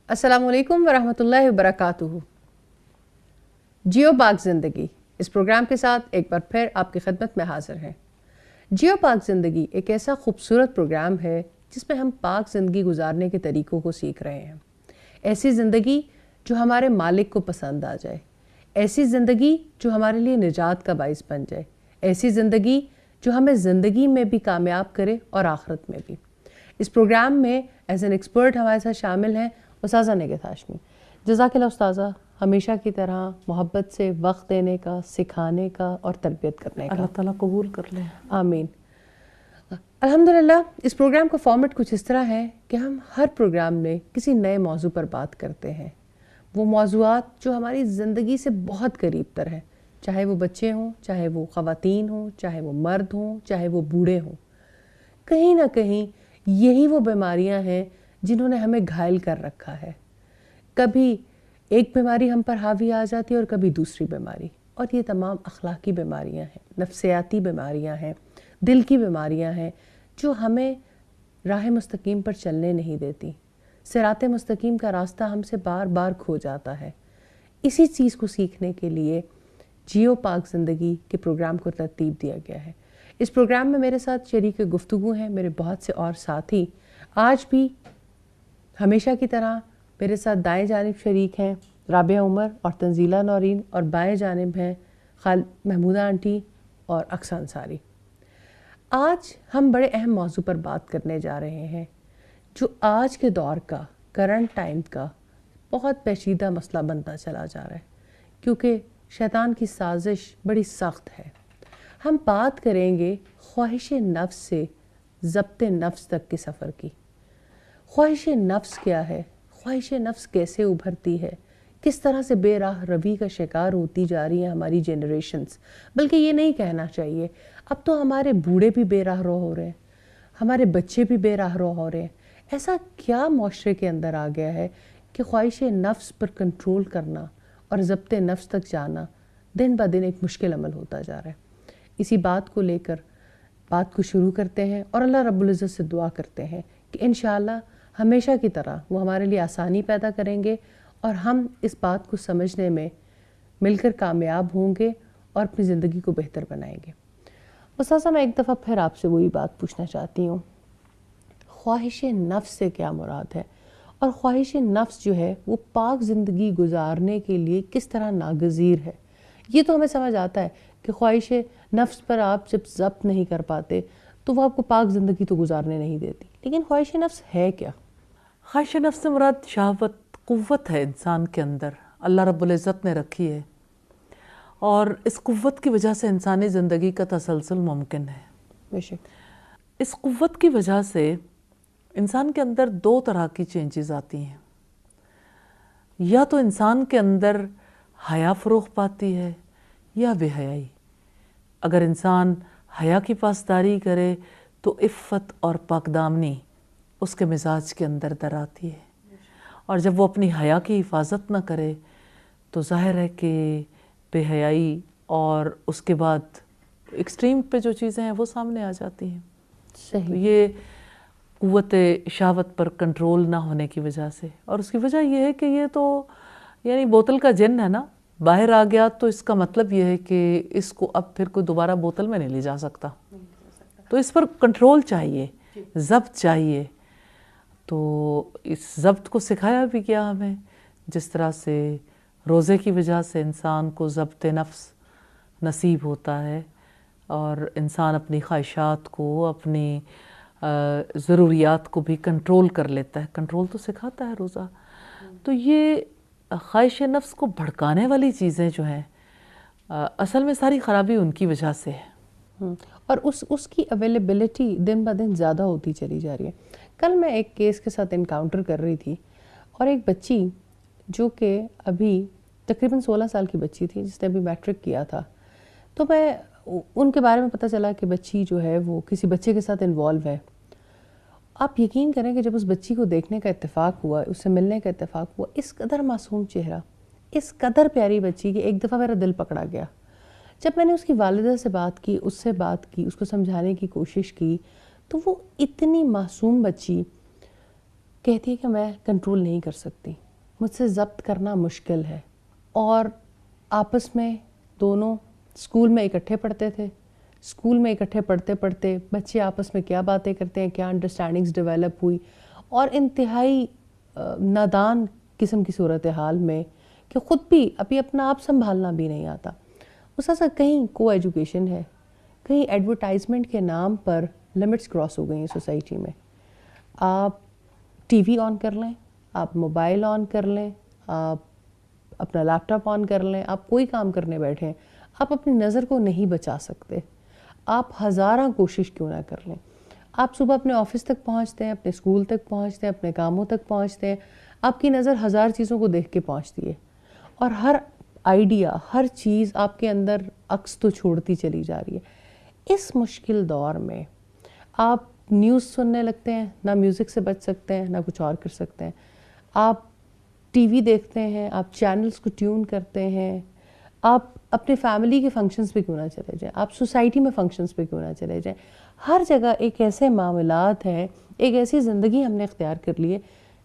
السلام علیکم ورحمۃ اللہ وبرکاتہ۔ جیو پاک زندگی اس پروگرام کے ساتھ ایک بار پھر آپ کی خدمت میں حاضر ہیں۔ جیو پاک زندگی ایک ایسا خوبصورت پروگرام ہے جس میں ہم پاک زندگی گزارنے کے طریقوں کو سیکھ رہے ہیں۔ ایسی زندگی جو ہمارے مالک کو پسند آ جائے، ایسی زندگی جو ہمارے لیے نجات کا باعث بن جائے، ایسی زندگی جو ہمیں زندگی میں بھی کامیاب کرے اور آخرت میں بھی۔ اس پروگرام میں ایز این ایکسپرٹ ہمارے ساتھ شامل ہیں استاذہ نگہت ہاشمی۔ جزاک اللہ استاذہ، ہمیشہ کی طرح محبت سے وقت دینے کا، سکھانے کا اور تربیت کرنے کا۔ اللہ تعالیٰ قبول کر لیں۔ آمین۔ الحمدللہ اس پروگرام کا فارمیٹ کچھ اس طرح ہے کہ ہم ہر پروگرام میں کسی نئے موضوع پر بات کرتے ہیں، وہ موضوعات جو ہماری زندگی سے بہت قریب تر ہیں، چاہے وہ بچے ہوں، چاہے وہ خواتین ہوں، چاہے وہ مرد ہوں، چاہے وہ بوڑھے ہوں۔ کہیں نہ کہیں یہی وہ بیماریاں ہیں جنہوں نے ہمیں گھائل کر رکھا ہے۔ کبھی ایک بیماری ہم پر حاوی آ جاتی ہے اور کبھی دوسری بیماری، اور یہ تمام اخلاقی بیماریاں ہیں، نفسیاتی بیماریاں ہیں، دل کی بیماریاں ہیں جو ہمیں راہ مستقیم پر چلنے نہیں دیتی۔ صراط مستقیم کا راستہ ہم سے بار بار کھو جاتا ہے۔ اسی چیز کو سیکھنے کے لیے جیو پاک زندگی کے پروگرام کو ترتیب دیا گیا ہے۔ اس پروگرام میں میرے ساتھ شریک گفتگو ہیں میرے بہت سے اور ساتھی۔ آج بھی ہمیشہ کی طرح میرے ساتھ دائیں جانب شریک ہیں رابعہ عمر اور تنزیلہ نورین، اور بائیں جانب ہیں محمودہ آنٹی اور اقصی انصاری۔ آج ہم بڑے اہم موضوع پر بات کرنے جا رہے ہیں جو آج کے دور کا، کرنٹ ٹائم کا بہت پیچیدہ مسئلہ بنتا چلا جا رہا ہے، کیونکہ شیطان کی سازش بڑی سخت ہے۔ ہم بات کریں گے خواہش نفس سے ضبط نفس تک کے سفر کی۔ خواہش نفس کیا ہے؟ خواہش نفس کیسے ابھرتی ہے؟ کس طرح سے بے راہ روی کا شکار ہوتی جا رہی ہیں ہماری جنریشنز؟ بلکہ یہ نہیں کہنا چاہیے، اب تو ہمارے بوڑھے بھی بے راہ رو ہو رہے ہیں، ہمارے بچے بھی بے راہ رو ہو رہے ہیں۔ ایسا کیا معاشرے کے اندر آ گیا ہے کہ خواہش نفس پر کنٹرول کرنا اور ضبط نفس تک جانا دن بہ دن ایک مشکل عمل ہوتا جا رہا ہے؟ اسی بات کو لے کر بات کو شروع کرتے ہیں اور اللہ رب العزت سے دعا کرتے ہیں کہ انشاءاللہ ہمیشہ کی طرح وہ ہمارے لیے آسانی پیدا کریں گے اور ہم اس بات کو سمجھنے میں مل کر کامیاب ہوں گے اور اپنی زندگی کو بہتر بنائیں گے۔ استاذہ، میں ایک دفعہ پھر آپ سے وہی بات پوچھنا چاہتی ہوں، خواہش نفس سے کیا مراد ہے؟ اور خواہش نفس جو ہے وہ پاک زندگی گزارنے کے لیے کس طرح ناگزیر ہے؟ یہ تو ہمیں سمجھ آتا ہے کہ خواہش نفس پر آپ جب ضبط نہیں کر پاتے تو وہ آپ کو پاک زندگی تو گزارنے نہیں دیتی، لیکن خواہش نفس ہے کیا؟ خواہش نفس سے مراد شہوت، قوت ہے انسان کے اندر، اللہ رب العزت نے رکھی ہے، اور اس قوت کی وجہ سے انسانی زندگی کا تسلسل ممکن ہے۔ بے شک۔ اس قوت کی وجہ سے انسان کے اندر دو طرح کی چینجز آتی ہیں، یا تو انسان کے اندر حیا فروغ پاتی ہے یا بے حیائی۔ اگر انسان حیا کی پاسداری کرے تو عفت اور پاکدامنی اس کے مزاج کے اندر در آتی ہے، اور جب وہ اپنی حیا کی حفاظت نہ کرے تو ظاہر ہے کہ بے حیائی اور اس کے بعد ایکسٹریم پہ جو چیزیں ہیں وہ سامنے آ جاتی ہیں۔ صحیح۔ یہ قوت شہوت پر کنٹرول نہ ہونے کی وجہ سے، اور اس کی وجہ یہ ہے کہ یہ تو یعنی بوتل کا جن ہے نا، باہر آ گیا تو اس کا مطلب یہ ہے کہ اس کو اب پھر کوئی دوبارہ بوتل میں نہیں لے جا سکتا، تو اس پر کنٹرول چاہیے، ضبط چاہیے۔ تو اس ضبط کو سکھایا بھی گیا ہمیں، جس طرح سے روزے کی وجہ سے انسان کو ضبط نفس نصیب ہوتا ہے اور انسان اپنی خواہشات کو، اپنی ضروریات کو بھی کنٹرول کر لیتا ہے۔ کنٹرول تو سکھاتا ہے روزہ۔ تو یہ خواہش نفس کو بھڑکانے والی چیزیں جو ہیں اصل میں ساری خرابی ان کی وجہ سے ہے، اور اس کی اویلیبلٹی دن بہ دن زیادہ ہوتی چلی جا رہی ہے۔ کل میں ایک کیس کے ساتھ انکاؤنٹر کر رہی تھی، اور ایک بچی جو کہ ابھی تقریباً 16 سال کی بچی تھی جس نے ابھی میٹرک کیا تھا. تو میں ان کے بارے میں پتہ چلا کہ بچی جو ہے وہ کسی بچے کے ساتھ انوالو ہے. آپ یقین کریں کہ جب اس بچی کو دیکھنے کا اتفاق ہوا, اس سے ملنے کا اتفاق ہوا, اس قدر معصوم چہرہ, اس قدر پیاری بچی کہ ایک دفعہ میرا دل پکڑا گیا. جب میں نے اس کی والدہ سے بات کی, اس سے بات کی, اس کو سمجھانے کی کوشش کی, تو وہ اتنی معصوم بچی کہتی ہے کہ میں کنٹرول نہیں کر سکتی, مجھ سے ضبط کرنا مشکل ہے. اور آپس میں دونوں اسکول میں اکٹھے پڑھتے تھے. اسکول میں اکٹھے پڑھتے پڑھتے بچے آپس میں کیا باتیں کرتے ہیں, کیا انڈرسٹینڈنگز ڈیولپ ہوئی, اور انتہائی نادان قسم کی صورتحال میں کہ خود بھی ابھی اپنا آپ سنبھالنا بھی نہیں آتا. اس ایسا کہیں کو ایجوکیشن ہے, کہیں ایڈورٹائزمنٹ کے نام پر لمٹس کراس ہو گئی ہیں سوسائٹی میں. آپ ٹی وی آن کر لیں, آپ موبائل آن کر لیں, آپ اپنا لیپ ٹاپ آن کر لیں, آپ کوئی کام کرنے بیٹھیں, آپ اپنی نظر کو نہیں بچا سکتے. آپ ہزاراں کوشش کیوں نہ کر لیں. آپ صبح اپنے آفس تک پہنچتے ہیں, اپنے اسکول تک پہنچتے ہیں, اپنے کاموں تک پہنچتے ہیں, آپ کی نظر ہزار چیزوں کو دیکھ کے پہنچتی ہے, اور ہر آئیڈیا, ہر چیز آپ کے اندر عکس تو چھوڑتی چلی جا رہی ہے. اس مشکل دور میں آپ نیوز سننے لگتے ہیں, نہ میوزک سے بچ سکتے ہیں, نہ کچھ اور کر سکتے ہیں. آپ ٹی وی دیکھتے ہیں, آپ چینلز کو ٹیون کرتے ہیں, آپ اپنے فیملی کے فنکشنز پہ کیوں نہ چلے جائیں, آپ سوسائٹی میں فنکشنز پہ کیوں نہ چلے جائیں. ہر جگہ ایک ایسے معاملات ہیں, ایک ایسی زندگی ہم نے اختیار کر لی ہے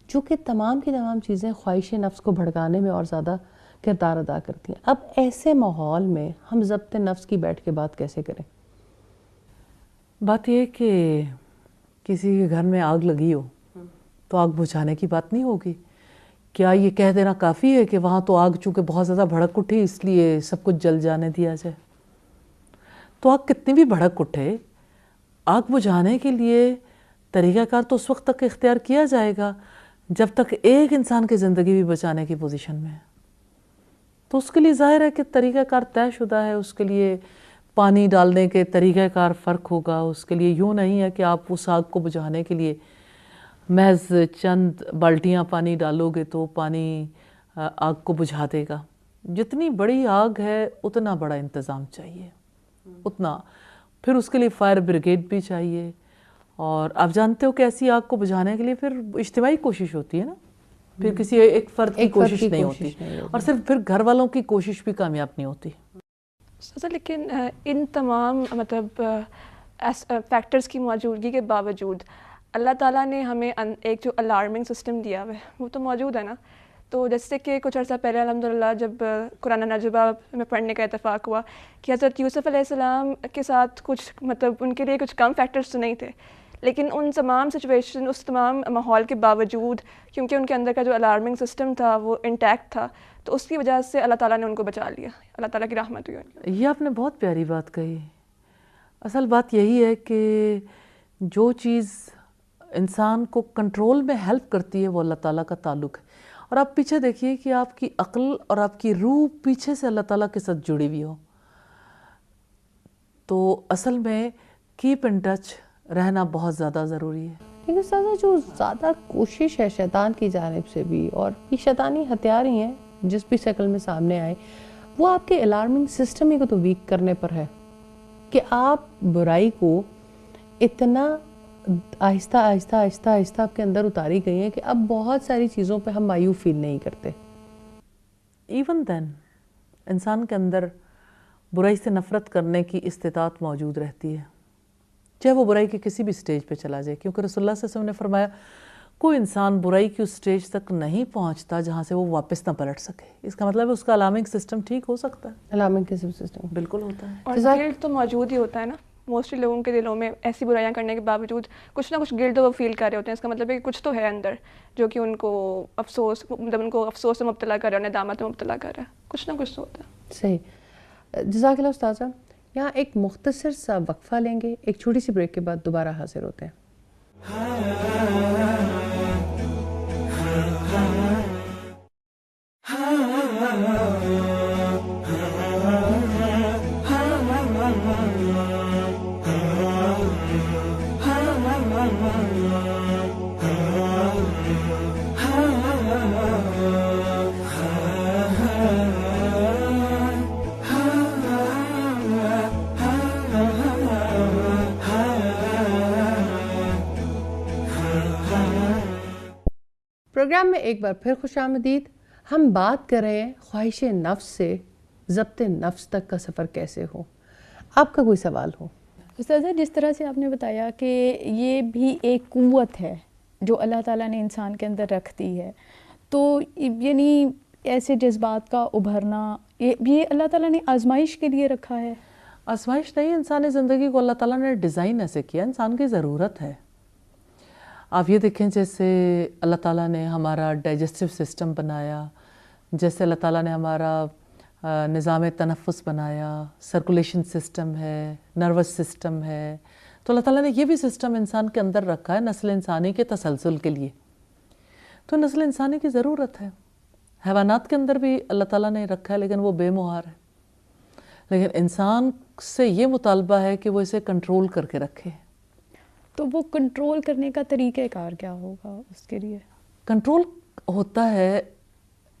جو کہ تمام کی تمام چیزیں خواہش نفس کو بھڑکانے میں اور زیادہ کردار ادا کرتی ہیں. اب ایسے ماحول میں ہم ضبط نفس کی بیٹھ کے بات کیسے کریں؟ بات یہ کہ کسی کے گھر میں آگ لگی ہو تو آگ بجھانے کی بات نہیں ہوگی. کیا یہ کہہ دینا کافی ہے کہ وہاں تو آگ چونکہ بہت زیادہ بھڑک اٹھی اس لیے سب کچھ جل جانے دیا جائے؟ تو آگ کتنی بھی بھڑک اٹھے, آگ بجھانے کے لیے طریقہ کار تو اس وقت تک اختیار کیا جائے گا جب تک ایک انسان کی زندگی بھی بچانے کی پوزیشن میں ہے. تو اس کے لیے ظاہر ہے کہ طریقہ کار طے شدہ ہے, اس کے لیے پانی ڈالنے کے طریقہ کار فرق ہوگا. اس کے لیے یوں نہیں ہے کہ آپ اس آگ کو بجھانے کے لیے محض چند بالٹیاں پانی ڈالو گے تو پانی آگ کو بجھا دے گا. جتنی بڑی آگ ہے اتنا بڑا انتظام چاہیے, اتنا. پھر اس کے لیے فائر بریگیڈ بھی چاہیے, اور آپ جانتے ہو کہ ایسی آگ کو بجھانے کے لیے پھر اجتماعی کوشش ہوتی ہے نا, پھر کسی ایک فرد کی کوشش نہیں ہوتی, اور صرف پھر گھر والوں کی کوشش بھی کامیاب نہیں ہوتی. لیکن ان تمام مطلب فیکٹرز کی موجودگی کے باوجود اللہ تعالیٰ نے ہمیں ایک جو الارمنگ سسٹم دیا ہوا ہے وہ تو موجود ہے نا. تو جیسے کہ کچھ عرصہ پہلے الحمدللہ جب قرآن نجبہ میں پڑھنے کا اتفاق ہوا کہ حضرت یوسف علیہ السلام کے ساتھ کچھ مطلب ان کے لیے کچھ کم فیکٹرز تو نہیں تھے, لیکن ان تمام سچویشن, اس تمام ماحول کے باوجود کیونکہ ان کے اندر کا جو الارمنگ سسٹم تھا وہ انٹیکٹ تھا, تو اس کی وجہ سے اللہ تعالیٰ نے ان کو بچا لیا. اللہ تعالیٰ کی رحمت ہوئی. یہ آپ نے بہت پیاری بات کہی. اصل بات یہی ہے کہ جو چیز انسان کو کنٹرول میں ہیلپ کرتی ہے وہ اللہ تعالیٰ کا تعلق ہے. اور آپ پیچھے دیکھیے کہ آپ کی عقل اور آپ کی روح پیچھے سے اللہ تعالیٰ کے ساتھ جڑی ہوئی ہو, تو اصل میں کیپ ان ٹچ رہنا بہت زیادہ ضروری ہے. لیکن سازا جو زیادہ کوشش ہے شیطان کی جانب سے بھی, اور یہ شیطانی ہتھیار ہی ہیں جس بھی شکل میں سامنے آئے, وہ آپ کے الارمنگ سسٹم ہی کو تو ویک کرنے پر ہے کہ آپ برائی کو اتنا آہستہ آہستہ آہستہ آہستہ آپ کے اندر اتاری گئی ہیں کہ اب بہت ساری چیزوں پہ ہم مایوب فیل نہیں کرتے. ایون دین انسان کے اندر برائی سے نفرت کرنے کی استطاعت موجود رہتی ہے, چاہے وہ برائی کے کسی بھی سٹیج پہ چلا جائے, کیونکہ رسول اللہ صلی اللہ علیہ وسلم نے فرمایا کوئی انسان برائی کی اس سٹیج تک نہیں پہنچتا جہاں سے وہ واپس نہ پلٹ سکے. اس کا مطلب ہے اس کا الارمنگ سسٹم ٹھیک ہو سکتا ہے. الارمنگ سسٹم بالکل ہوتا ہے. اور گلٹ تو موجود ہی ہوتا ہے نا, موسٹلی لوگوں کے دلوں میں ایسی برائیاں کرنے کے باوجود کچھ نہ کچھ گلٹ وہ فیل کر رہے ہوتے ہیں. اس کا مطلب ہے کہ کچھ تو ہے اندر جو کہ ان کو افسوس, مطلب ان کو افسوس میں مبتلا کر رہا ہے, ندامت میں مبتلا کر رہا ہے, کچھ نہ کچھ تو ہوتا ہے. صحیح. جزاک اللہ استاذہ. یہاں ایک مختصر سا وقفہ لیں گے, ایک چھوٹی سی بریک کے بعد دوبارہ حاضر ہوتے ہیں. پروگرام میں ایک بار پھر خوش آمدید. ہم بات کر رہے ہیں خواہش نفس سے ضبط نفس تک کا سفر کیسے ہو. آپ کا کوئی سوال ہو؟ استاذہ جس طرح سے آپ نے بتایا کہ یہ بھی ایک قوت ہے جو اللہ تعالیٰ نے انسان کے اندر رکھ دی ہے، تو یعنی ایسے جذبات کا ابھرنا یہ اللہ تعالیٰ نے آزمائش کے لیے رکھا ہے؟ آزمائش نہیں، انسانی زندگی کو اللہ تعالیٰ نے ڈیزائن ایسے کیا، انسان کی ضرورت ہے. آپ یہ دیکھیں جیسے اللہ تعالیٰ نے ہمارا ڈائجسٹو سسٹم بنایا، جیسے اللہ تعالیٰ نے ہمارا نظام تنفس بنایا، سرکولیشن سسٹم ہے، نروس سسٹم ہے، تو اللہ تعالیٰ نے یہ بھی سسٹم انسان کے اندر رکھا ہے نسل انسانی کے تسلسل کے لیے. تو نسل انسانی کی ضرورت ہے. حیوانات کے اندر بھی اللہ تعالیٰ نے رکھا ہے لیکن وہ بے مہار ہے. لیکن انسان سے یہ مطالبہ ہے کہ وہ اسے کنٹرول کر کے رکھے. تو وہ کنٹرول کرنے کا طریقہ کار کیا ہوگا اس کے لیے؟ کنٹرول ہوتا ہے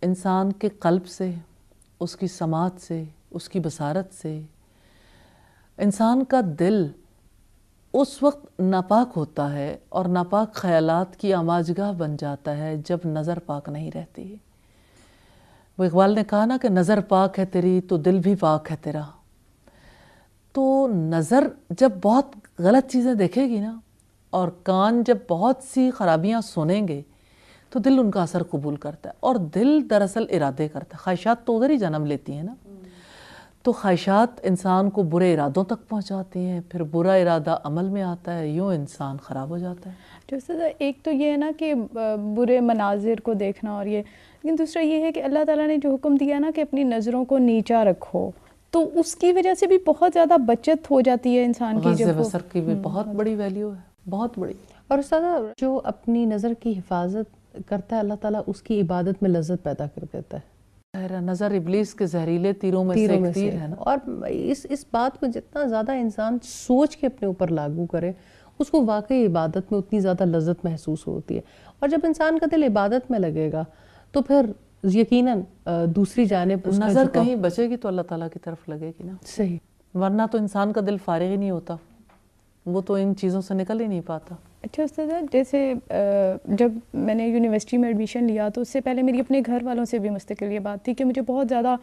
انسان کے قلب سے، اس کی سماعت سے، اس کی بصارت سے. انسان کا دل اس وقت ناپاک ہوتا ہے اور ناپاک خیالات کی آماجگاہ بن جاتا ہے جب نظر پاک نہیں رہتی. وہ اقبال نے کہا نا کہ نظر پاک ہے تیری تو دل بھی پاک ہے تیرا. تو نظر جب بہت غلط چیزیں دیکھے گی نا، اور کان جب بہت سی خرابیاں سنیں گے تو دل ان کا اثر قبول کرتا ہے. اور دل دراصل ارادے کرتا ہے. خواہشات تو ادھر ہی جنم لیتی ہیں نا. تو خواہشات انسان کو برے ارادوں تک پہنچاتی ہیں، پھر برا ارادہ عمل میں آتا ہے، یوں انسان خراب ہو جاتا ہے. جو ایک تو یہ ہے نا کہ برے مناظر کو دیکھنا، اور یہ لیکن دوسرا یہ ہے کہ اللہ تعالیٰ نے جو حکم دیا نا کہ اپنی نظروں کو نیچا رکھو، تو اس کی وجہ سے بھی بہت زیادہ بچت ہو جاتی ہے انسان کی. غض بصر کی بھی بہت بڑی ویلیو ہے، بہت بڑی. اور استاذہ جو اپنی نظر کی حفاظت کرتا ہے اللہ تعالیٰ اس کی عبادت میں لذت پیدا کر دیتا ہے. نظر ابلیس کے زہریلے تیروں میں سے ایک تیر ہے نا. اور اس بات کو جتنا زیادہ انسان سوچ کے اپنے اوپر لاگو کرے اس کو واقعی عبادت میں اتنی زیادہ لذت محسوس ہوتی ہے. اور جب انسان کا دل عبادت میں لگے گا تو پھر یقیناً دوسری جانب نظر کہیں بچے گی تو اللہ تعالیٰ کی طرف لگے گی نا. صحیح. ورنہ تو انسان کا دل فارغ ہی نہیں ہوتا، وہ تو ان چیزوں سے نکل ہی نہیں پاتا. اچھا استاد، جیسے جب میں نے یونیورسٹی میں ایڈمیشن لیا تو اس سے پہلے میری اپنے گھر والوں سے بھی مستقل یہ بات تھی کہ مجھے بہت زیادہ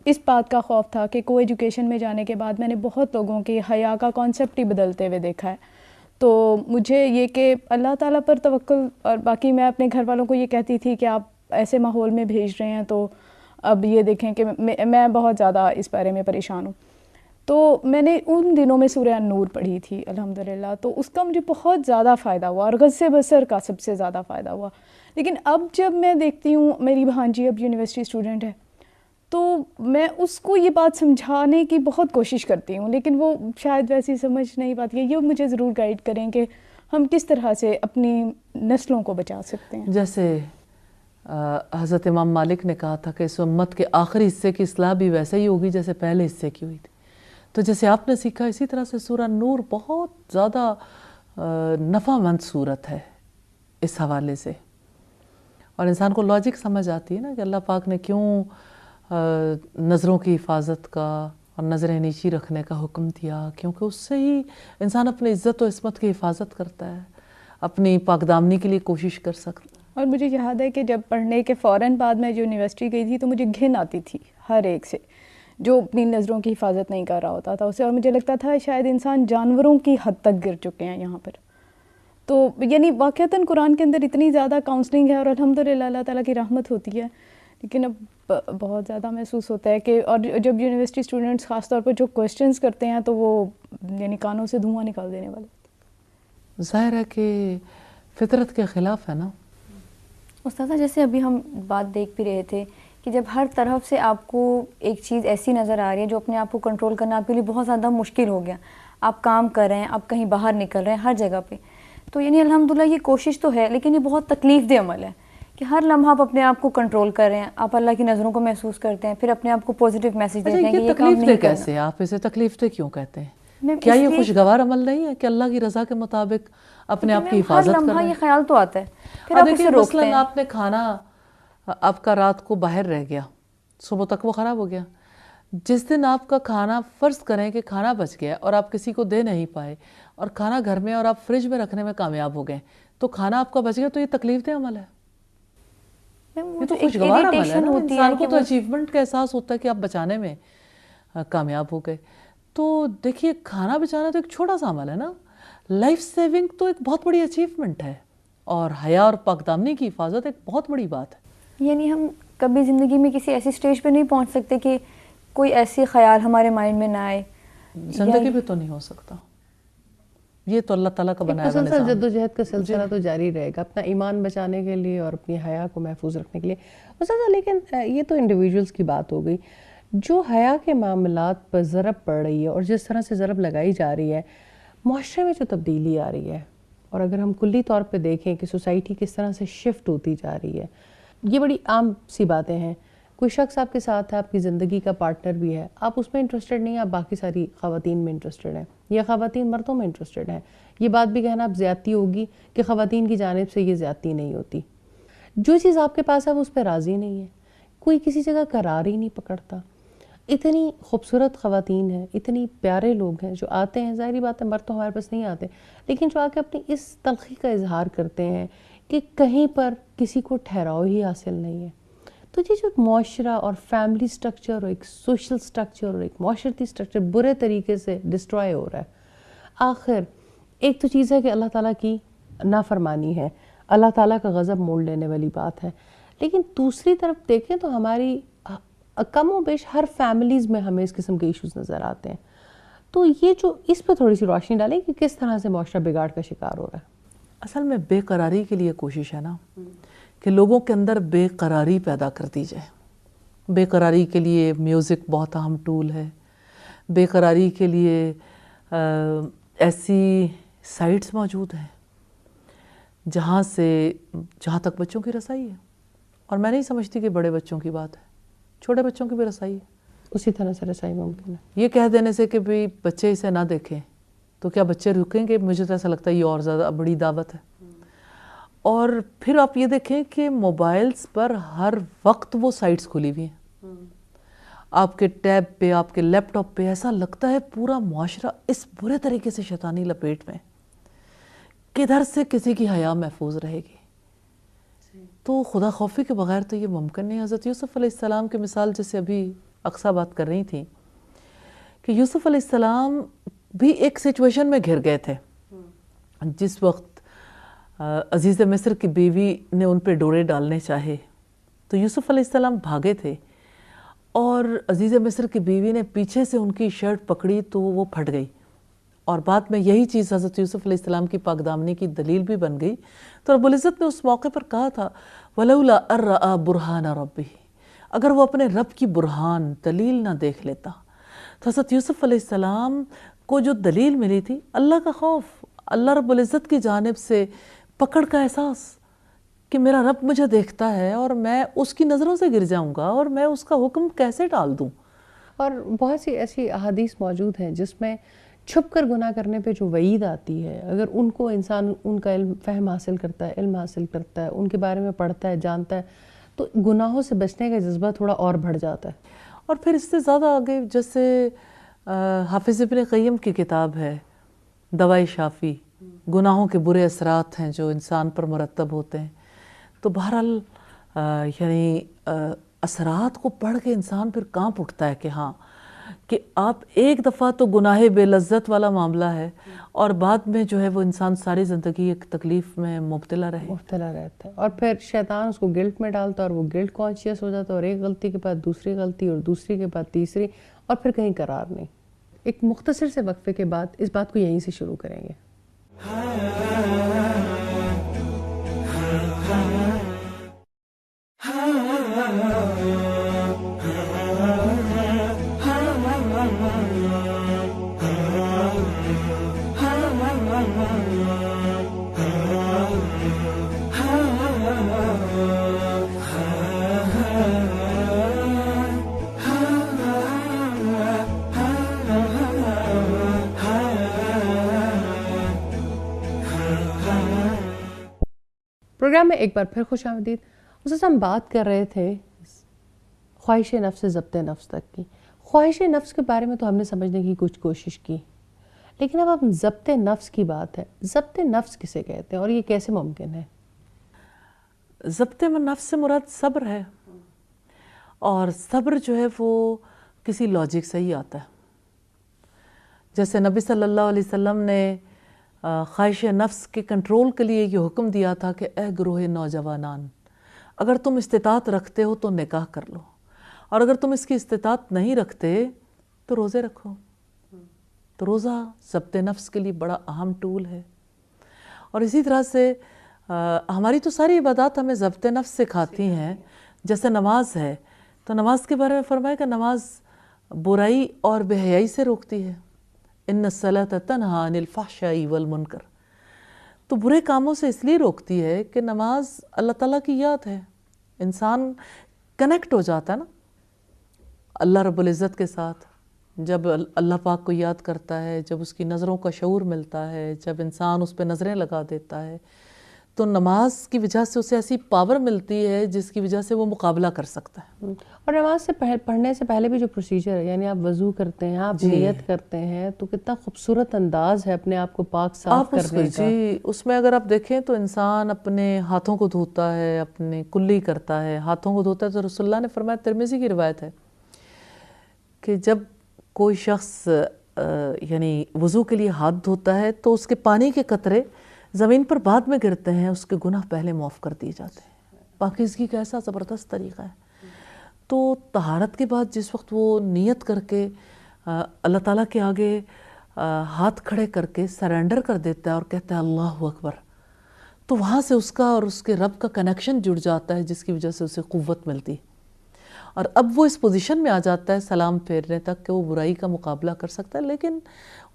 اس بات کا خوف تھا کہ کو ایجوکیشن میں جانے کے بعد میں نے بہت لوگوں کے حیا کا کانسیپٹ ہی بدلتے ہوئے دیکھا ہے. تو مجھے یہ کہ اللہ تعالیٰ پر توکل، اور باقی میں اپنے گھر والوں کو یہ کہتی تھی کہ آپ ایسے ماحول میں بھیج رہے ہیں تو اب یہ دیکھیں کہ میں بہت زیادہ اس بارے میں پریشان ہوں. تو میں نے ان دنوں میں سورہ النور پڑھی تھی الحمدللہ، تو اس کا مجھے بہت زیادہ فائدہ ہوا اور غض بصر کا سب سے زیادہ فائدہ ہوا. لیکن اب جب میں دیکھتی ہوں میری بھانجی اب یونیورسٹی اسٹوڈنٹ ہے تو میں اس کو یہ بات سمجھانے کی بہت کوشش کرتی ہوں، لیکن وہ شاید ویسی سمجھ نہیں پاتی ہے. یہ مجھے ضرور گائیڈ کریں کہ ہم کس طرح سے اپنی نسلوں کو بچا سکتے ہیں. جیسے حضرت امام مالک نے کہا تھا کہ اس امت کے آخری حصے کی اصلاح بھی ویسے ہی ہوگی جیسے پہلے حصے کی ہوئی تھی. تو جیسے آپ نے سیکھا اسی طرح سے سورہ نور بہت زیادہ نفع مند صورت ہے اس حوالے سے. اور انسان کو لاجک سمجھ آتی ہے نا کہ اللہ پاک نے کیوں نظروں کی حفاظت کا اور نظریں نیچی رکھنے کا حکم دیا، کیونکہ اس سے ہی انسان اپنی عزت و عصمت کی حفاظت کرتا ہے، اپنی پاک دامنی کے لیے کوشش کر سکتا ہے. اور مجھے یاد ہے کہ جب پڑھنے کے فوراً بعد میں یونیورسٹی گئی تھی تو مجھے گھن آتی تھی ہر ایک سے جو اپنی نظروں کی حفاظت نہیں کر رہا ہوتا تھا اسے، اور مجھے لگتا تھا شاید انسان جانوروں کی حد تک گر چکے ہیں یہاں پر. تو یعنی واقعتاً قرآن کے اندر اتنی زیادہ کاؤنسلنگ ہے اور الحمدللہ اللہ تعالیٰ کی رحمت ہوتی ہے، لیکن اب بہت زیادہ محسوس ہوتا ہے کہ اور جب یونیورسٹی اسٹوڈنٹس خاص طور پر جو کویسچنز کرتے ہیں تو وہ یعنی کانوں سے دھواں نکال دینے والے. ظاہر ہے کہ فطرت کے خلاف ہے نا. استاذہ جیسے ابھی ہم بات دیکھ بھی رہے تھے کہ جب ہر طرف سے آپ کو ایک چیز ایسی نظر آ رہی ہے جو اپنے آپ کو کنٹرول کرنا آپ کے لیے بہت زیادہ مشکل ہو گیا، آپ کام کر رہے ہیں، آپ کہیں باہر نکل رہے ہیں، ہر جگہ پہ، تو یعنی الحمدللہ یہ کوشش تو ہے لیکن یہ بہت تکلیف دہ عمل ہے کہ ہر لمحہ آپ اپنے آپ کو کنٹرول کر رہے ہیں، آپ اللہ کی نظروں کو محسوس کرتے ہیں، پھر اپنے آپ کو پوزیٹیو میسج دیتے ہیں کہ یہ کام نہیں کرنا. کیسے آپ اسے تکلیف دہ کیوں کہتے ہیں؟ کیا یہ خوشگوار عمل نہیں ہے کہ اللہ کی رضا کے مطابق اپنے آپ کی حفاظت ہر کر لمحہ رہے ہیں؟ یہ خیال تو آتا ہے، پھر آپ اسے روکتے ہیں. مثلاً آپ نے کھانا آپ کا رات کو باہر رہ گیا، صبح تک وہ خراب ہو گیا. جس دن آپ کا کھانا فرض کریں کہ کھانا بچ گیا اور آپ کسی کو دے نہیں پائے اور کھانا گھر میں اور آپ فریج میں رکھنے میں کامیاب ہو گئے تو کھانا آپ کا بچ گیا، تو یہ تکلیف دہ عمل ہے. یہ تو خوشگوار عمل ہے نا, انسان کو تو اچیومنٹ کا احساس ہوتا ہے کہ آپ بچانے میں کامیاب ہو گئے. تو دیکھیے کھانا بچانا تو ایک چھوٹا سا عمل ہے نا, لائف سیونگ تو ایک بہت بڑی اچیومنٹ ہے, اور حیا اور پاک دامنی کی حفاظت ایک بہت بڑی بات ہے. یعنی ہم کبھی زندگی میں کسی ایسی سٹیج پہ نہیں پہنچ سکتے کہ کوئی ایسی خیال ہمارے مائنڈ میں نہ آئے, زندگی بھی تو نہیں ہو سکتا, یہ تو اللہ تعالیٰ کا بنایا ہوا نظام. مسلسل جدوجہد کا سلسلہ تو جاری رہے گا اپنا ایمان بچانے کے لیے اور اپنی حیا کو محفوظ رکھنے کے لیے. لیکن یہ تو انڈیویجولس کی بات ہو گئی. جو حیا کے معاملات پر ضرب پڑ رہی ہے اور جس طرح سے ضرب لگائی جا رہی ہے, معاشرے میں جو تبدیلی آ رہی ہے, اور اگر ہم کلی طور پہ دیکھیں کہ سوسائٹی کس طرح سے شفٹ ہوتی جا رہی ہے, یہ بڑی عام سی باتیں ہیں. کوئی شخص آپ کے ساتھ ہے, آپ کی زندگی کا پارٹنر بھی ہے, آپ اس میں انٹرسٹڈ نہیں, آپ باقی ساری خواتین میں انٹرسٹڈ ہیں, یا خواتین مردوں میں انٹرسٹڈ ہیں. یہ بات بھی کہنا اب زیادتی ہوگی کہ خواتین کی جانب سے یہ زیادتی نہیں ہوتی. جو چیز آپ کے پاس ہے وہ اس پہ راضی نہیں ہے, کوئی کسی جگہ قرار ہی نہیں پکڑتا. اتنی خوبصورت خواتین ہیں, اتنی پیارے لوگ ہیں جو آتے ہیں, ظاہری بات ہے مرد تو ہمارے پاس نہیں آتے, لیکن جو آ کے اپنی اس تلخی کا اظہار کرتے ہیں کہ کہیں پر کسی کو ٹھہراؤ ہی حاصل نہیں ہے. تو یہ جو معاشرہ اور فیملی سٹرکچر اور ایک سوشل سٹرکچر اور ایک معاشرتی سٹرکچر برے طریقے سے ڈسٹرائے ہو رہا ہے. آخر ایک تو چیز ہے کہ اللہ تعالیٰ کی نافرمانی ہے, اللہ تعالیٰ کا غضب موڑ لینے والی بات ہے, لیکن دوسری طرف دیکھیں تو ہماری کم و بیش ہر فیملیز میں ہمیں اس قسم کے ایشوز نظر آتے ہیں. تو یہ جو اس پہ تھوڑی سی روشنی ڈالیں کہ کس طرح سے معاشرہ بگاڑ کا شکار ہو رہا ہے. اصل میں بے قراری کے لیے کوشش ہے نا کہ لوگوں کے اندر بے قراری پیدا کر دی جائے. بے قراری کے لیے میوزک بہت اہم ٹول ہے. بے قراری کے لیے ایسی سائٹس موجود ہیں جہاں تک بچوں کی رسائی ہے, اور میں نہیں سمجھتی کہ بڑے بچوں کی بات ہے, چھوٹے بچوں کی بھی رسائی ہے. اسی طرح سے رسائی ممکن ہے. یہ کہہ دینے سے کہ بھئی بچے اسے نہ دیکھیں تو کیا بچے رکیں گے؟ مجھے تو ایسا لگتا ہے یہ اور زیادہ بڑی دعوت ہے. اور پھر آپ یہ دیکھیں کہ موبائلز پر ہر وقت وہ سائٹس کھلی ہوئی ہیں. آپ کے ٹیب پہ, آپ کے لیپ ٹاپ پہ ایسا لگتا ہے پورا معاشرہ اس برے طریقے سے شیطانی لپیٹ میں, کدھر سے کسی کی حیا محفوظ رہے گی؟ تو خدا خوفی کے بغیر تو یہ ممکن نہیں. حضرت یوسف علیہ السلام کی مثال جیسے ابھی اقصیٰ بات کر رہی تھی کہ یوسف علیہ السلام بھی ایک سچویشن میں گھر گئے تھے جس وقت عزیز مصر کی بیوی نے ان پہ ڈورے ڈالنے چاہے تو یوسف علیہ السلام بھاگے تھے, اور عزیز مصر کی بیوی نے پیچھے سے ان کی شرٹ پکڑی تو وہ پھٹ گئی, اور بعد میں یہی چیز حضرت یوسف علیہ السلام کی پاک دامنی کی دلیل بھی بن گئی. تو رب العزت نے اس موقع پر کہا تھا وَلَوْلَا أَرَّأَ بُرْحَانَ رَبِّهِ, اگر وہ اپنے رب کی برہان دلیل نہ دیکھ لیتا. تو حضرت یوسف علیہ السلام کو جو دلیل ملی تھی اللہ کا خوف, اللہ رب العزت کی جانب سے پکڑ کا احساس کہ میرا رب مجھے دیکھتا ہے اور میں اس کی نظروں سے گر جاؤں گا اور میں اس کا حکم کیسے ٹال دوں. اور بہت سی ایسی احادیث موجود ہیں جس میں چھپ کر گناہ کرنے پہ جو وعید آتی ہے, اگر ان کو انسان ان کا علم فہم حاصل کرتا ہے, علم حاصل کرتا ہے, ان کے بارے میں پڑھتا ہے, جانتا ہے, تو گناہوں سے بچنے کا جذبہ تھوڑا اور بڑھ جاتا ہے. اور پھر اس سے زیادہ آگے جیسے حافظ ابن قیم کی کتاب ہے دوائی شافی, گناہوں کے برے اثرات ہیں جو انسان پر مرتب ہوتے ہیں. تو بہرحال یعنی اثرات کو پڑھ کے انسان پھر کانپ اٹھتا ہے کہ ہاں کہ آپ ایک دفعہ تو گناہ بے لذت والا معاملہ ہے, اور بعد میں جو ہے وہ انسان ساری زندگی ایک تکلیف میں مبتلا رہتا ہے, اور پھر شیطان اس کو گلٹ میں ڈالتا ہے اور وہ گلٹ کانشیس ہو جاتا ہے, اور ایک غلطی کے بعد دوسری غلطی اور دوسری کے بعد تیسری, اور پھر کہیں قرار نہیں. ایک مختصر سے وقفے کے بعد اس بات کو یہیں سے شروع کریں گے. پروگرام میں ایک بار پھر خوش آمدید. اس سے ہم بات کر رہے تھے خواہش نفس سے ضبط نفس تک کی. خواہش نفس کے بارے میں تو ہم نے سمجھنے کی کچھ کوشش کی, لیکن اب ہم ضبط نفس کی بات ہے. ضبط نفس کسے کہتے ہیں اور یہ کیسے ممکن ہے؟ ضبط نفس سے مراد صبر ہے، اور صبر جو ہے وہ کسی لاجک سے ہی آتا ہے. جیسے نبی صلی اللہ علیہ وسلم نے خواہش نفس کے کنٹرول کے لیے یہ حکم دیا تھا کہ اے گروہ نوجوانان، اگر تم استطاعت رکھتے ہو تو نکاح کر لو، اور اگر تم اس کی استطاعت نہیں رکھتے تو روزے رکھو. تو روزہ ضبط نفس کے لیے بڑا اہم ٹول ہے. اور اسی طرح سے ہماری تو ساری عبادات ہمیں ضبط نفس سکھاتی ہیں. جیسے نماز ہے تو نماز کے بارے میں فرمایا کہ نماز برائی اور بے حیائی سے روکتی ہے. ان الصلاۃ تنہی عن الفحشاء والمنکر. تو برے کاموں سے اس لیے روکتی ہے کہ نماز اللہ تعالیٰ کی یاد ہے. انسان کنیکٹ ہو جاتا ہے نا اللہ رب العزت کے ساتھ. جب اللہ پاک کو یاد کرتا ہے، جب اس کی نظروں کا شعور ملتا ہے، جب انسان اس پہ نظریں لگا دیتا ہے، تو نماز کی وجہ سے اسے ایسی پاور ملتی ہے جس کی وجہ سے وہ مقابلہ کر سکتا ہے. اور نماز سے پڑھنے سے پہلے بھی جو پروسیجر ہے، یعنی آپ وضو کرتے ہیں، آپ نیت کرتے ہیں، تو کتنا خوبصورت انداز ہے اپنے آپ کو پاک صاف کرنے کا. جی، اس میں اگر آپ دیکھیں تو انسان اپنے ہاتھوں کو دھوتا ہے، اپنے کلی کرتا ہے، ہاتھوں کو دھوتا ہے. تو رسول اللہ نے فرمایا، ترمذی کی روایت ہے کہ جب کوئی شخص یعنی وضو کے لیے ہاتھ دھوتا ہے تو اس کے پانی کے قطرے زمین پر بعد میں گرتے ہیں، اس کے گناہ پہلے معاف کر دیے جاتے ہیں. پاکیزگی کا ایسا زبردست طریقہ ہے. تو طہارت کے بعد جس وقت وہ نیت کر کے اللہ تعالیٰ کے آگے ہاتھ کھڑے کر کے سرنڈر کر دیتا ہے اور کہتا ہے اللہ اکبر، تو وہاں سے اس کا اور اس کے رب کا کنیکشن جڑ جاتا ہے، جس کی وجہ سے اسے قوت ملتی. اور اب وہ اس پوزیشن میں آ جاتا ہے سلام پھیرنے تک کہ وہ برائی کا مقابلہ کر سکتا ہے. لیکن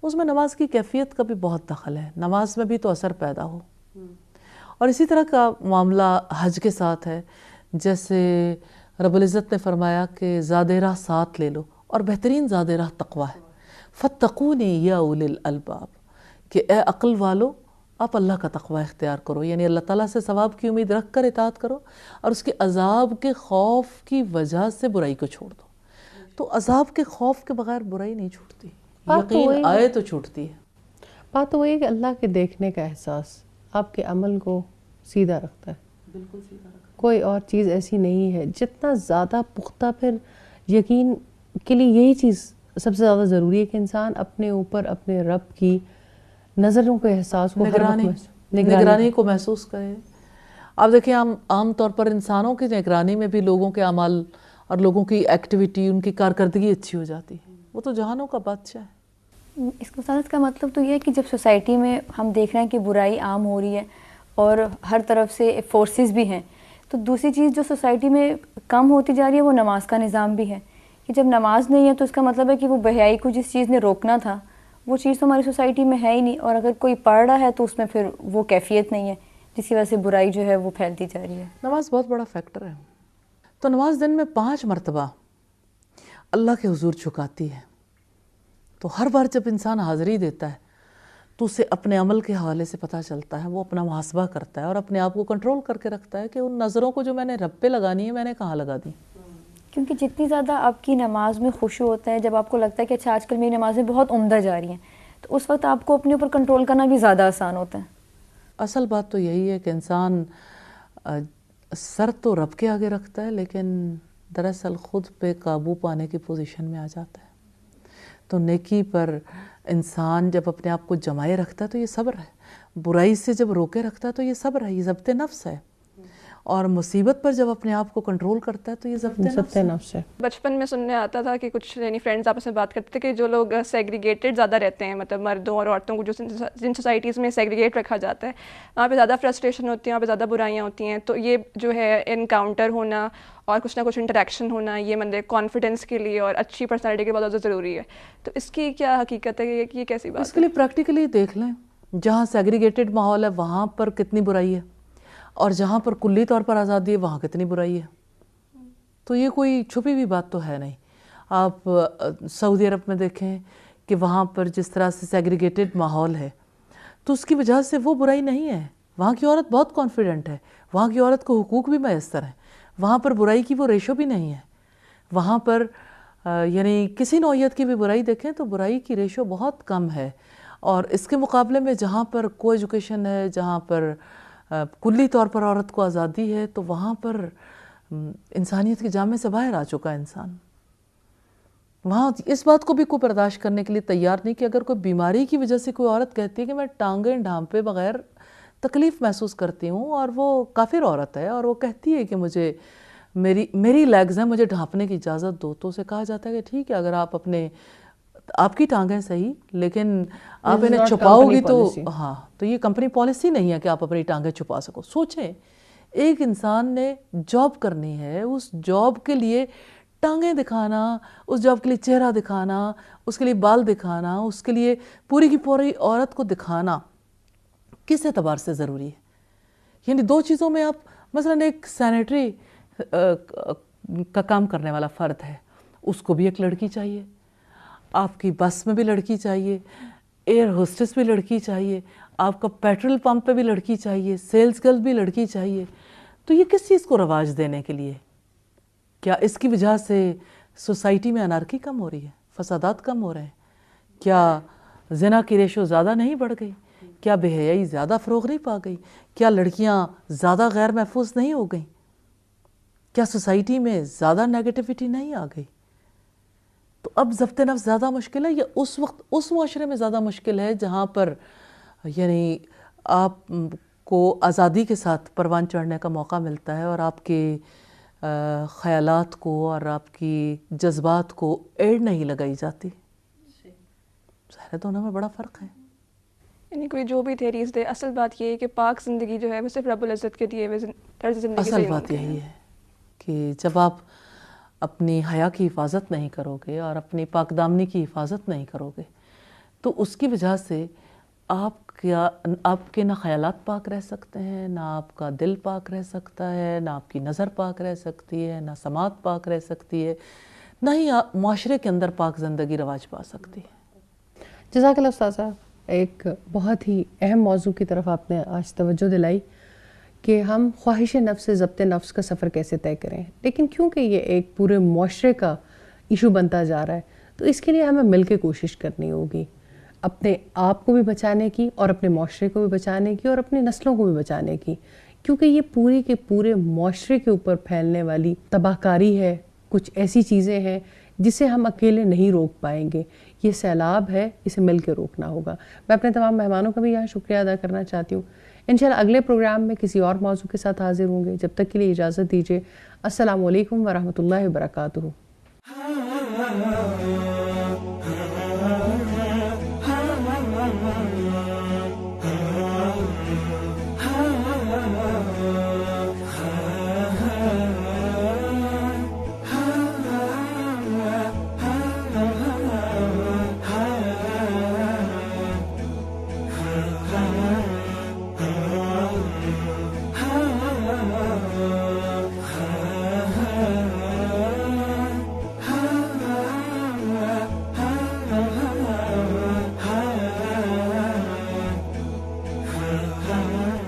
اس میں نماز کی کیفیت کا بھی بہت دخل ہے. نماز میں بھی تو اثر پیدا ہو. اور اسی طرح کا معاملہ حج کے ساتھ ہے. جیسے رب العزت نے فرمایا کہ زاد راہ ساتھ لے لو، اور بہترین زاد راہ تقوی ہے. فاتقونی یا اولی الالباب، کہ اے عقل والو آپ اللہ کا تقوی اختیار کرو، یعنی اللہ تعالیٰ سے ثواب کی امید رکھ کر اطاعت کرو، اور اس کے عذاب کے خوف کی وجہ سے برائی کو چھوڑ دو. تو عذاب کے خوف کے بغیر برائی نہیں چھوٹتی، یقین آئے تو چھوٹتی ہے. بات تو وہی ہے کہ اللہ کے دیکھنے کا احساس آپ کے عمل کو سیدھا رکھتا ہے. بالکل سیدھا رکھتا ہے. کوئی اور چیز ایسی نہیں ہے. جتنا زیادہ پختہ پھر یقین کے لیے یہی چیز سب سے زیادہ ضروری ہے کہ انسان اپنے اوپر اپنے رب کی نظروں کے احساس کو نگرانی کو محسوس کرے. آپ دیکھیں عام طور پر انسانوں کی نگرانی میں بھی لوگوں کے اعمال اور لوگوں کی ایکٹیویٹی، ان کی کارکردگی اچھی ہو جاتی ہے. وہ تو جہانوں کا بادشاہ ہے. اس کا مطلب تو یہ ہے کہ جب سوسائٹی میں ہم دیکھ رہے ہیں کہ برائی عام ہو رہی ہے اور ہر طرف سے فورسز بھی ہیں، تو دوسری چیز جو سوسائٹی میں کم ہوتی جا رہی ہے وہ نماز کا نظام بھی ہے. کہ جب نماز نہیں ہے تو اس کا مطلب ہے کہ وہ بحیائی کو جس چیز نے روکنا تھا وہ چیز تو ہماری سوسائٹی میں ہے ہی نہیں. اور اگر کوئی پڑھ رہا ہے تو اس میں پھر وہ کیفیت نہیں ہے، جس کی وجہ سے برائی جو ہے وہ پھیلتی جا رہی ہے. نماز بہت بڑا فیکٹر ہے. تو نماز دن میں 5 مرتبہ اللہ کے حضور جھکاتی ہے. تو ہر بار جب انسان حاضری دیتا ہے تو اسے اپنے عمل کے حوالے سے پتہ چلتا ہے، وہ اپنا محاسبہ کرتا ہے اور اپنے آپ کو کنٹرول کر کے رکھتا ہے کہ ان نظروں کو جو میں نے رب پہ لگانی ہے میں نے کہاں لگا دی. کیونکہ جتنی زیادہ آپ کی نماز میں خشوع ہوتا ہے، جب آپ کو لگتا ہے کہ اچھا آج کل میری نمازیں بہت عمدہ جا رہی ہیں، تو اس وقت آپ کو اپنے اوپر کنٹرول کرنا بھی زیادہ آسان ہوتا ہے. اصل بات تو یہی ہے کہ انسان سر تو رب کے آگے رکھتا ہے لیکن دراصل خود پہ قابو پانے کی پوزیشن میں آ جاتا ہے. تو نیکی پر انسان جب اپنے آپ کو جمائے رکھتا ہے تو یہ صبر ہے. برائی سے جب روکے رکھتا ہے تو یہ صبر ہے، یہ ضبط نفس ہے. اور مصیبت پر جب اپنے آپ کو کنٹرول کرتا ہے تو یہ ضبط نفس ہے. بچپن میں سننے آتا تھا کہ کچھ یعنی فرینڈز آپس میں بات کرتے تھے کہ جو لوگ سیگریگیٹڈ زیادہ رہتے ہیں، مطلب مردوں اور عورتوں کو جو جن سوسائٹیز میں سیگریگیٹ رکھا جاتا ہے، وہاں پہ زیادہ فرسٹریشن ہوتی ہے، وہاں پہ زیادہ برائیاں ہوتی ہیں. تو یہ جو ہے انکاؤنٹر ہونا اور کچھ نہ کچھ انٹریکشن ہونا، یہ مندے کانفیڈنس کے لیے اور اچھی پرسنالٹی کے بہت زیادہ ضروری ہے. تو اس کی کیا حقیقت ہے، یہ کیسی بات ہے؟ اس کے لیے پریکٹیکلی دیکھ لیں، جہاں سیگریگیٹڈ ماحول ہے وہاں پر کتنی برائی ہے، اور جہاں پر کلی طور پر آزادی ہے وہاں کتنی برائی ہے. تو یہ کوئی چھپی ہوئی بات تو ہے نہیں. آپ سعودی عرب میں دیکھیں کہ وہاں پر جس طرح سے سیگریگیٹڈ ماحول ہے تو اس کی وجہ سے وہ برائی نہیں ہے. وہاں کی عورت بہت کانفیڈنٹ ہے، وہاں کی عورت کو حقوق بھی میسر ہیں، وہاں پر برائی کی وہ ریشو بھی نہیں ہے. وہاں پر یعنی کسی نوعیت کی بھی برائی دیکھیں تو برائی کی ریشو بہت کم ہے. اور اس کے مقابلے میں جہاں پر کو ایجوکیشن ہے، جہاں پر کلی طور پر عورت کو آزادی ہے تو وہاں پر انسانیت کے جامے سے باہر آ چکا انسان. وہاں اس بات کو بھی کوئی برداشت کرنے کے لیے تیار نہیں کہ اگر کوئی بیماری کی وجہ سے کوئی عورت کہتی ہے کہ میں ٹانگیں ڈھانپے بغیر تکلیف محسوس کرتی ہوں، اور وہ کافر عورت ہے اور وہ کہتی ہے کہ مجھے میری لیگز ہیں، مجھے ڈھانپنے کی اجازت دو، تو اسے کہا جاتا ہے کہ ٹھیک ہے، اگر آپ کی ٹانگیں صحیح لیکن آپ انہیں چھپاؤ گی تو ہاں، تو یہ کمپنی پالیسی نہیں ہے کہ آپ اپنی ٹانگیں چھپا سکو. سوچیں، ایک انسان نے جاب کرنی ہے، اس جاب کے لیے ٹانگیں دکھانا، اس جاب کے لیے چہرہ دکھانا، اس کے لیے بال دکھانا، اس کے لیے پوری کی پوری عورت کو دکھانا کس اعتبار سے ضروری ہے؟ یعنی دو چیزوں میں آپ مثلاً ایک سینیٹری کا کام کرنے والا فرد ہے، اس کو بھی ایک لڑکی چاہیے، آپ کی بس میں بھی لڑکی چاہیے، ایئر ہوسٹس بھی لڑکی چاہیے، آپ کا پیٹرول پمپ پہ بھی لڑکی چاہیے، سیلز گرل بھی لڑکی چاہیے. تو یہ کس چیز کو رواج دینے کے لیے؟ کیا اس کی وجہ سے سوسائٹی میں انارکی کم ہو رہی ہے، فسادات کم ہو رہے ہیں؟ کیا زنا کی ریشو زیادہ نہیں بڑھ گئی؟ کیا بے حیائی زیادہ فروغ نہیں پا گئی؟ کیا لڑکیاں زیادہ غیر محفوظ نہیں ہو گئیں؟ کیا سوسائٹی میں زیادہ نیگیٹیوٹی نہیں آ گئی؟ تو اب ضبط نفس زیادہ مشکل ہے، یا اس وقت اس معاشرے میں زیادہ مشکل ہے جہاں پر یعنی آپ کو آزادی کے ساتھ پروان چڑھنے کا موقع ملتا ہے اور آپ کے خیالات کو اور آپ کی جذبات کو ایڑ نہیں لگائی جاتی؟ ظاہر ہے دونوں میں بڑا فرق ہے. یعنی کوئی جو بھی تھیریز دے، اصل بات یہ ہے کہ پاک زندگی جو ہے وہ صرف رب العزت کے دیے ہوئے طرز زندگی سے اصل بات یہی ہے کہ جب آپ اپنی حیا کی حفاظت نہیں کرو گے اور اپنی پاک دامنی کی حفاظت نہیں کرو گے تو اس کی وجہ سے آپ کے نہ خیالات پاک رہ سکتے ہیں، نہ آپ کا دل پاک رہ سکتا ہے، نہ آپ کی نظر پاک رہ سکتی ہے، نہ سماعت پاک رہ سکتی ہے، نہ ہی معاشرے کے اندر پاک زندگی رواج پا سکتی ہے. جزاک اللہ استاذہ. ایک بہت ہی اہم موضوع کی طرف آپ نے آج توجہ دلائی کہ ہم خواہش نفس سے ضبط نفس کا سفر کیسے طے کریں. لیکن کیونکہ یہ ایک پورے معاشرے کا ایشو بنتا جا رہا ہے تو اس کے لیے ہمیں مل کے کوشش کرنی ہوگی، اپنے آپ کو بھی بچانے کی اور اپنے معاشرے کو بھی بچانے کی اور اپنی نسلوں کو بھی بچانے کی، کیونکہ یہ پوری کے پورے معاشرے کے اوپر پھیلنے والی تباہ کاری ہے. کچھ ایسی چیزیں ہیں جسے ہم اکیلے نہیں روک پائیں گے. یہ سیلاب ہے، اسے مل کے روکنا ہوگا. میں اپنے تمام مہمانوں کا بھی یہاں شکریہ ادا کرنا چاہتی ہوں. انشاءاللہ اگلے پروگرام میں کسی اور موضوع کے ساتھ حاضر ہوں گے. جب تک کے لیے اجازت دیجیے. السلام علیکم ورحمۃ اللہ وبرکاتہ.